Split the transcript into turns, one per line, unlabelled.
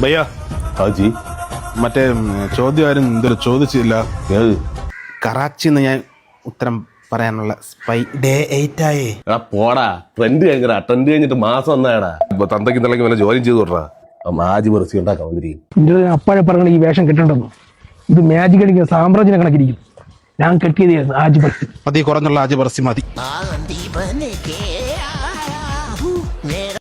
ഭയ്യ
ഹാജി
മറ്റേ ചോദ്യം ആരും ഇതുവരെ ചോദിച്ചില്ല. കറാച്ചിന്ന് ഞാൻ ഉത്തരം പറയാനുള്ള സ്പൈ ഡേ 8 ആയേ.
എടാ പോടാ, ട്രെൻഡ് കഴിഞ്ഞാ, ട്രെൻഡ് കഴിഞ്ഞിട്ട് മാസം ഒന്നായടാ. ഇപ്പൊ തന്തയ്ക്ക് തള്ളക്ക് വല്ല ജോലി ചെയ്തു കൊടുറാ. ആജി പെറുസി ഉണ്ടാക്കാൻ വന്നിരിക്കും.
അപ്പോഴേ പറയണ ഈ വേഷം കെട്ടണ്ടെന്ന്. ഇത് മാജിക് അടിക്കുന്ന സാമ്രാജ്യം കണക്കിരിക്കും. ഞാൻ കെട്ടിയതായിരുന്നു ആജി പെർസി.
മതി, കുറഞ്ഞുള്ള ആജി പെർസി മതി.